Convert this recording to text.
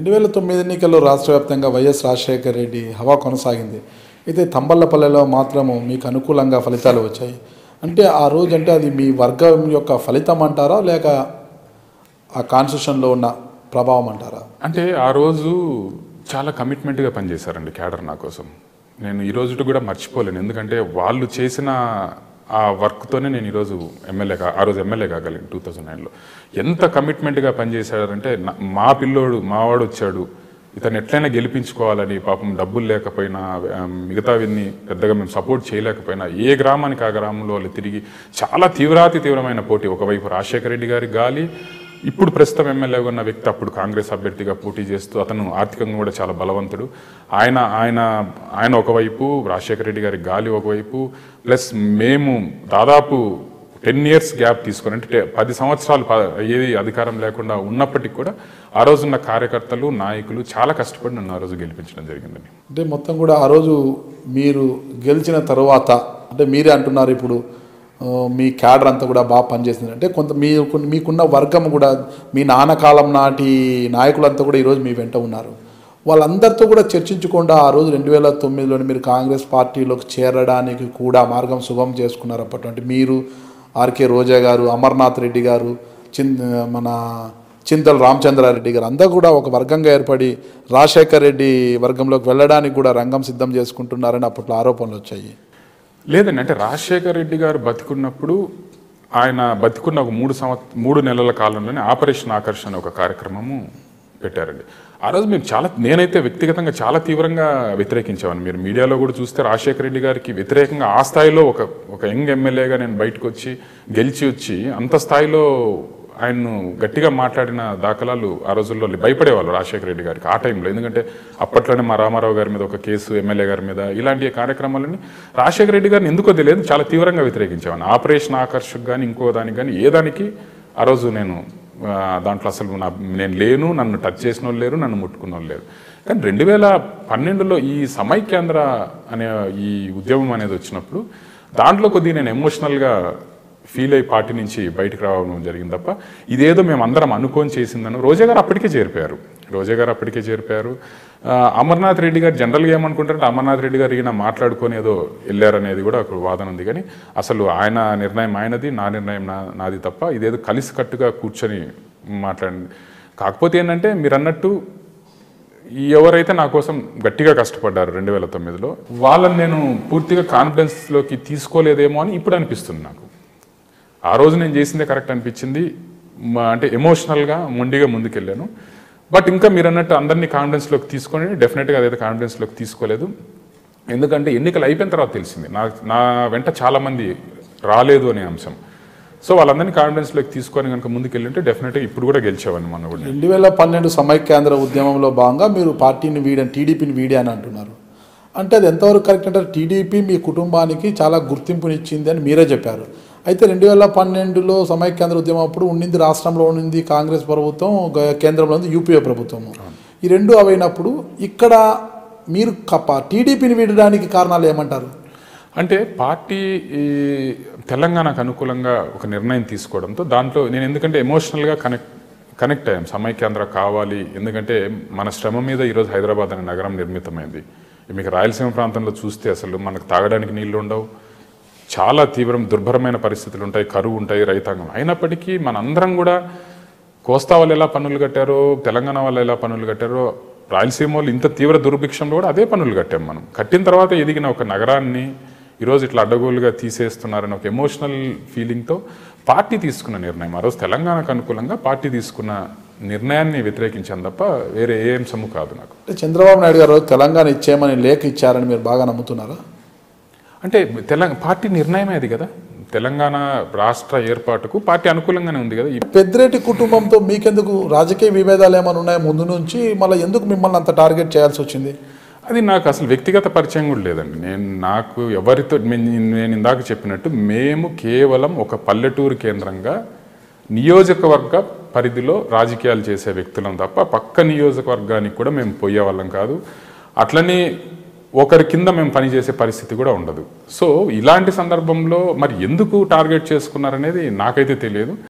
2009 ఎన్నికల్లో రాష్ట్ర వ్యాప్తంగా వైఎస్ రాజశేఖర రెడ్డి హవా కొనసాగింది. అయితే తంబళ్లపల్లెలో మాత్రము మీకు అనుకూలంగా ఫలితాలు వచ్చాయి. అంటే ఆ రోజు అంటే అది మీ వర్గం యొక్క ఫలితం అంటారా, లేక ఆ కాన్స్టిట్యూషన్లో ఉన్న ప్రభావం అంటారా? అంటే ఆ రోజు చాలా కమిట్మెంట్గా పనిచేశారండి క్యాడర్ నా కోసం. నేను ఈ రోజు కూడా మర్చిపోలేను. ఎందుకంటే వాళ్ళు చేసిన ఆ వర్క్తోనే నేను ఈరోజు ఆ రోజు ఎమ్మెల్యే కాగలిగాను 2009లో. ఎంత కమిట్మెంట్గా పనిచేశారంటే మా పిల్లోడు మావాడు వచ్చాడు, ఇతను ఎట్లయినా గెలిపించుకోవాలని, పాపం డబ్బులు లేకపోయినా మిగతావన్నీ పెద్దగా మేము సపోర్ట్ చేయలేకపోయినా ఏ గ్రామానికి ఆ గ్రామంలో వాళ్ళు తిరిగి చాలా తీవ్రమైన పోటీ. ఒకవైపు రాజశేఖర రెడ్డి గారి గాలి, ఇప్పుడు ప్రస్తుతం ఎమ్మెల్యేగా ఉన్న వ్యక్తి అప్పుడు కాంగ్రెస్ అభ్యర్థిగా పోటీ చేస్తూ అతను ఆర్థికంగా కూడా చాలా బలవంతుడు. ఆయన ఒకవైపు, రాజశేఖర రెడ్డి గారి గాలి ఒకవైపు, ప్లస్ మేము దాదాపు 10 years గ్యాప్ తీసుకొని, అంటే 10 సంవత్సరాలు ఏది అధికారం లేకుండా ఉన్నప్పటికీ కూడా ఆ రోజున్న కార్యకర్తలు, నాయకులు చాలా కష్టపడి నన్ను ఆ రోజు గెలిపించడం జరిగిందండి. అంటే మొత్తం కూడా ఆ రోజు మీరు గెలిచిన తర్వాత, అంటే మీరే అంటున్నారు ఇప్పుడు మీ క్యాడర్ అంతా కూడా బాగా పనిచేస్తుంది. అంటే కొంత మీకున్న వర్గం కూడా, మీ నాన్నకాలం నాటి నాయకులంతా కూడా ఈరోజు మీ వెంట ఉన్నారు. వాళ్ళందరితో కూడా చర్చించకుండా ఆ రోజు 2009లోని మీరు కాంగ్రెస్ పార్టీలోకి చేరడానికి కూడా మార్గం సుగమం చేసుకున్నారు. అప్పటి మీరు, ఆర్కే రోజా గారు, అమర్నాథ్ రెడ్డి గారు, మన చింతల రామచంద్రారెడ్డి గారు అందరూ కూడా ఒక వర్గంగా ఏర్పడి రాజశేఖర రెడ్డి వర్గంలోకి వెళ్ళడానికి కూడా రంగం సిద్ధం చేసుకుంటున్నారని అప్పట్లో ఆరోపణలు వచ్చాయి. లేదండి, అంటే రాజశేఖర రెడ్డి గారు బతికున్నప్పుడు, ఆయన బతికున్న ఒక 3 నెలల కాలంలోనే ఆపరేషన్ ఆకర్షణ ఒక కార్యక్రమము పెట్టారండి. ఆ రోజు మేము నేనైతే వ్యక్తిగతంగా చాలా తీవ్రంగా వ్యతిరేకించాను. మీరు మీడియాలో కూడా చూస్తే రాజశేఖర రెడ్డి గారికి వ్యతిరేకంగా ఆ స్థాయిలో ఒక యంగ్ ఎమ్మెల్యేగా నేను బయటకు వచ్చి గెలిచి వచ్చి అంత స్థాయిలో ఆయన్ను గట్టిగా మాట్లాడిన దాఖలాలు ఆ రోజుల్లో భయపడేవాళ్ళు రాజశేఖర రెడ్డి గారికి ఆ టైంలో. ఎందుకంటే అప్పట్లోనే మా రామారావు గారి మీద ఒక కేసు, ఎమ్మెల్యే గారి మీద, ఇలాంటి కార్యక్రమాలని రాజశేఖర రెడ్డి గారిని ఎందుకో తెలియదు చాలా తీవ్రంగా వ్యతిరేకించేవాను. ఆపరేషన్ ఆకర్షక్ కానీ ఇంకో దానికి కానీ ఏ దానికి ఆ రోజు నేను దాంట్లో అసలు నేను లేను, నన్ను టచ్ చేసిన వాళ్ళు లేరు, నన్ను ముట్టుకున్న వాళ్ళు లేరు. కానీ 2012లో ఈ సమైక్యాంధ్ర అనే ఈ ఉద్యమం అనేది వచ్చినప్పుడు దాంట్లో కొద్దిగా నేను ఎమోషనల్గా ఫీల్ అయ్యి పార్టీ నుంచి బయటకు రావడం జరిగింది తప్ప ఇదేదో మేము అందరం అనుకొని చేసిందని. రోజా గారు అప్పటికే చేరిపోయారు. అమర్నాథ్ రెడ్డి గారు జనరల్గా ఏమనుకుంటారంటే అమర్నాథ్ రెడ్డి గారు ఈయన మాట్లాడుకొని ఏదో వెళ్ళారనేది కూడా ఒక వాదన ఉంది. కానీ అసలు ఆయన నిర్ణయం ఆయనది, నా నిర్ణయం నాది తప్ప ఇదేదో కలిసికట్టుగా కూర్చొని మాట్లాడింది. కాకపోతే ఏంటంటే మీరు అన్నట్టు ఎవరైతే నా కోసం గట్టిగా కష్టపడ్డారు 2009లో, వాళ్ళని నేను పూర్తిగా కాన్ఫిడెన్స్లోకి తీసుకోలేదేమో అని ఇప్పుడు అనిపిస్తుంది నాకు. ఆ రోజు నేను చేసిందే కరెక్ట్ అనిపించింది. అంటే ఎమోషనల్గా మొండిగా ముందుకెళ్ళాను. బట్ ఇంకా మీరు అన్నట్టు అందరినీ కాన్ఫిడెన్స్లోకి తీసుకొని డెఫినెట్గా అదైతే కాన్ఫిడెన్స్లోకి తీసుకోలేదు. ఎందుకంటే ఎన్నికలు అయిపోయిన తర్వాత తెలిసింది నా వెంట చాలామంది రాలేదు అనే అంశం. సో వాళ్ళందరినీ కాన్ఫిడెన్స్లోకి తీసుకొని కనుక ముందుకెళ్ళింటే డెఫినెట్గా ఇప్పుడు కూడా గెలిచేవాడిని. మన కూడా 2012 సమైక్యాంధ్ర ఉద్యమంలో భాగంగా మీరు పార్టీని టీడీపీని వీడి అని అంటున్నారు. అంటే అది ఎంతవరకు కరెక్ట్ అంటారు? టీడీపీ మీ కుటుంబానికి చాలా గుర్తింపునిచ్చింది అని మీరే చెప్పారు. అయితే 2012లో సమైక్యాంధ్ర ఉద్యమం అప్పుడు ఉండింది, రాష్ట్రంలో ఉండింది కాంగ్రెస్ ప్రభుత్వం, కేంద్రంలో ఉంది యూపీఏ ప్రభుత్వము. ఈ రెండు అవైనప్పుడు ఇక్కడ మీరు టీడీపీని వీడడానికి కారణాలు ఏమంటారు? అంటే పార్టీ తెలంగాణకు అనుకూలంగా ఒక నిర్ణయం తీసుకోవడంతో దాంట్లో నేను ఎందుకంటే ఎమోషనల్గా కనెక్ట్ అయ్యాం. సమైక్యాంధ్ర కావాలి, ఎందుకంటే మన శ్రమ మీద ఈరోజు హైదరాబాద్ అనే నగరం నిర్మితమైంది. మీకు రాయలసీమ ప్రాంతంలో చూస్తే అసలు మనకు తాగడానికి నీళ్లు ఉండవు, చాలా దుర్భరమైన పరిస్థితులు ఉంటాయి, కరువు ఉంటాయి, రైతాంగం. అయినప్పటికీ మనందరం కూడా కోస్తా వాళ్ళు ఎలా పన్నులు కట్టారో, తెలంగాణ వాళ్ళు ఎలా పన్నులు కట్టారో, రాయలసీమ వాళ్ళు ఇంత తీవ్ర దుర్భిక్షంలో కూడా అదే పన్నులు కట్టాం. మనం కట్టిన తర్వాత ఎదిగిన ఒక నగరాన్ని ఈరోజు ఇట్లా అడ్డగోలుగా తీసేస్తున్నారని ఒక ఎమోషనల్ ఫీలింగ్తో పార్టీ తీసుకున్న నిర్ణయం, ఆ రోజు తెలంగాణకు అనుకూలంగా పార్టీ తీసుకున్న నిర్ణయాన్ని వ్యతిరేకించాను తప్ప వేరే ఏ అంశము కాదు నాకు. చంద్రబాబు నాయుడు గారు తెలంగాణ ఇచ్చేయమని లేఖ ఇచ్చారని మీరు బాగా నమ్ముతున్నారా? అంటే పార్టీ నిర్ణయమే అది కదా. తెలంగాణ రాష్ట్ర ఏర్పాటుకు పార్టీ అనుకూలంగానే ఉంది కదా. పెద్దిరెడ్డి కుటుంబంతో మీకెందుకు రాజకీయ విభేదాలు ఏమైనా ఉన్నాయి ముందు నుంచి? మళ్ళీ ఎందుకు మిమ్మల్ని అంత టార్గెట్ చేయాల్సి వచ్చింది? అది నాకు అసలు వ్యక్తిగత పరిచయం కూడా లేదండి. నాకు ఎవరితో, నేను ఇందాక చెప్పినట్టు మేము కేవలం ఒక పల్లెటూరు కేంద్రంగా నియోజకవర్గ పరిధిలో రాజకీయాలు చేసే వ్యక్తులం తప్ప పక్క నియోజకవర్గానికి కూడా మేము పోయే వాళ్ళం కాదు. అట్లనే ఒకరి కింద మేము పనిచేసే పరిస్థితి కూడా ఉండదు. సో ఇలాంటి సందర్భంలో మరి ఎందుకు టార్గెట్ చేసుకున్నారనేది నాకైతే తెలియదు.